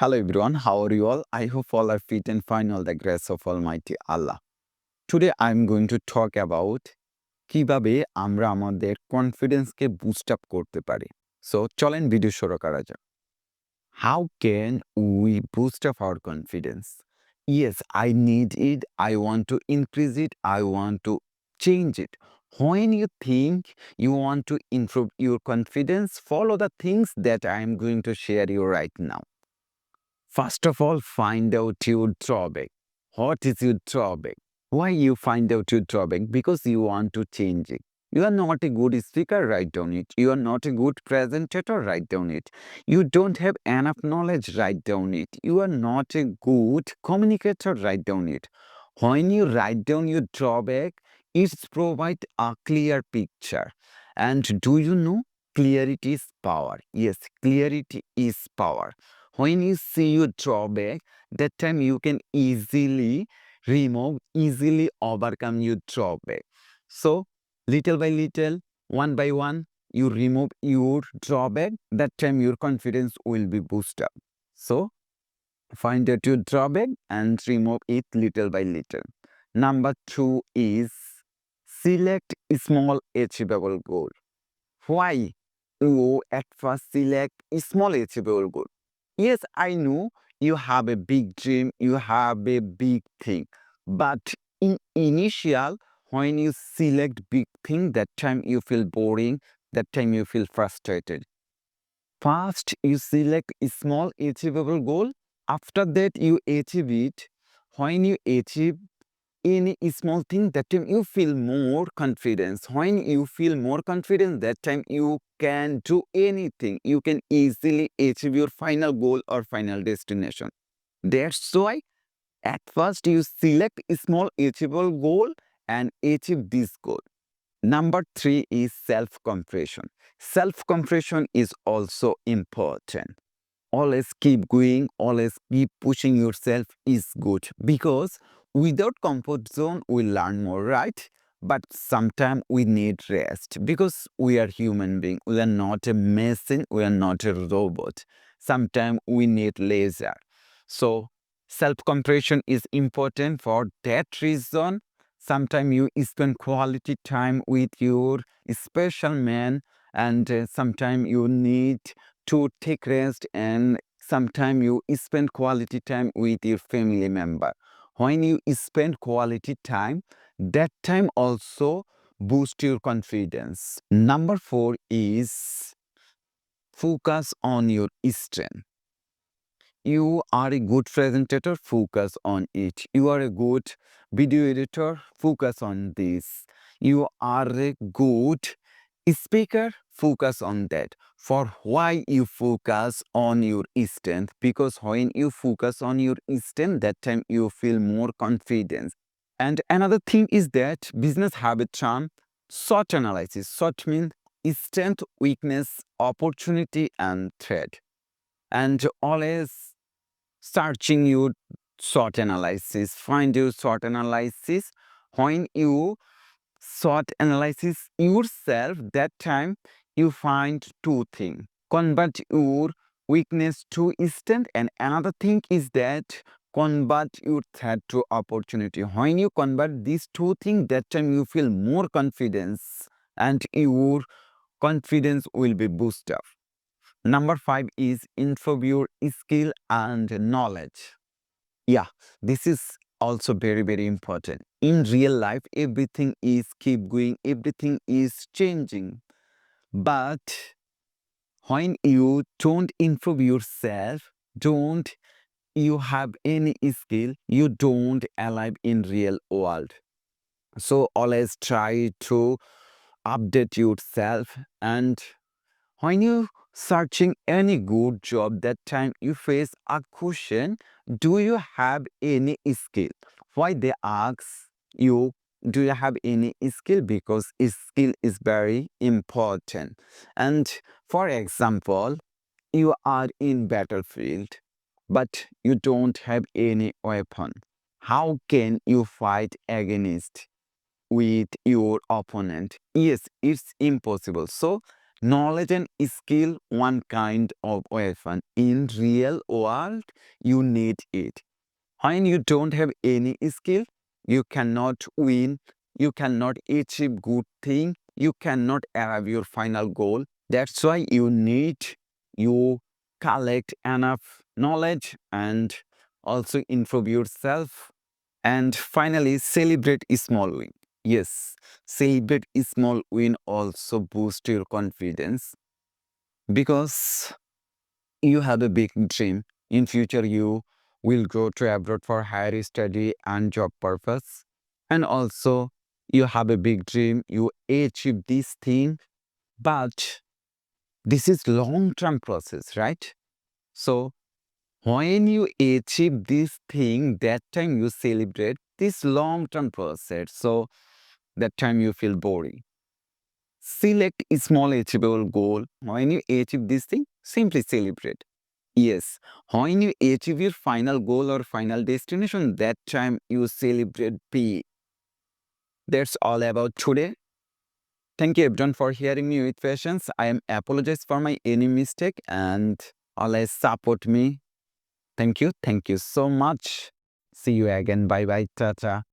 Hello everyone, how are you all? I hope all are fit and fine all the grace of Almighty Allah. Today I'm going to talk about কিভাবে আমরা আমাদের কনফিডেন্সকে boost up করতে পারি। So চলেন video শুরু করা যাক। How can we boost up our confidence? Yes, I need it. I want to increase it. I want to change it. When you think you want to improve your confidence, follow the things that I am going to share you right now. First of all, find out your drawback. What is your drawback? Why you find out your drawback? Because you want to change it. You are not a good speaker, write down it. You are not a good presenter, write down it. You don't have enough knowledge, write down it. You are not a good communicator, write down it. When you write down your drawback, it provides a clear picture. And do you know? Clarity is power. Yes, clarity is power. When you see your drawback, that time you can easily remove, easily overcome your drawback. So, little by little, one by one, you remove your drawback. That time your confidence will be boosted up. So, find out your drawback and remove it little by little. Number 2 is select small achievable goal. Why you at first select a small achievable goal? Yes, I know you have a big dream, you have a big thing, but in initial, when you select big thing, that time you feel boring, that time you feel frustrated. First, you select a small achievable goal. After that, you achieve it. When you achieve any small thing, that time you feel more confidence. When you feel more confidence, that time you can do anything. You can easily achieve your final goal or final destination. That's why at first you select a small achievable goal and achieve this goal. Number 3 is self-compassion. Self-compassion is also important. Always keep going, always keep pushing yourself is good, because without comfort zone we learn more, right? But sometimes we need rest because we are human being. We are not a machine, we are not a robot. Sometimes we need leisure. So self-compassion is important. For that reason, sometimes you spend quality time with your special man, and sometimes you need to take rest, and sometimes you spend quality time with your family member. When you spend quality time, that time also boost your confidence. Number 4 is focus on your strength. You are a good presenter, focus on it. You are a good video editor, focus on this. You are a good speaker, focus on that. For why you focus on your strength? Because when you focus on your strength, that time you feel more confidence. And another thing is that business have a term, SWOT analysis. SWOT means strength, weakness, opportunity, and threat. And always searching your SWOT analysis, find your SWOT analysis. When you SWOT analysis yourself, that time you find two things. Convert your weakness to strength, and another thing is that convert your threat to opportunity. When you convert these two things, that time you feel more confidence and your confidence will be boosted up. Number 5 is improve your skill and knowledge. Yeah, this is also very, very important. In real life, everything is keep going, everything is changing. But when you don't improve yourself, don't you have any skill, you don't alive in real world. So always try to update yourself. And when you searching any good job, that time you face a question, do you have any skill? Why they ask you, do you have any skill? Because skill is very important. And for example, you are in battlefield, but you don't have any weapon. How can you fight against with your opponent? Yes, it's impossible. So Knowledge and skill, one kind of weapon. In real world, you need it. When you don't have any skill, you cannot win, you cannot achieve good thing, you cannot arrive your final goal. That's why you collect enough knowledge and also improve yourself. And finally, celebrate small win. Yes, celebrate small win also boost your confidence because you have a big dream. In future, you will go to abroad for higher study and job purpose. And also, you have a big dream. You achieve this thing, but this is long-term process, right? So when you achieve this thing, that time you celebrate this long-term process. So that time you feel boring. Select a small achievable goal. When you achieve this thing, simply celebrate. Yes, when you achieve your final goal or final destination, that time you celebrate big. That's all about today. Thank you everyone for hearing me with patience. I am apologize for my any mistake and always support me. Thank you. Thank you so much. See you again. Bye bye. Tata.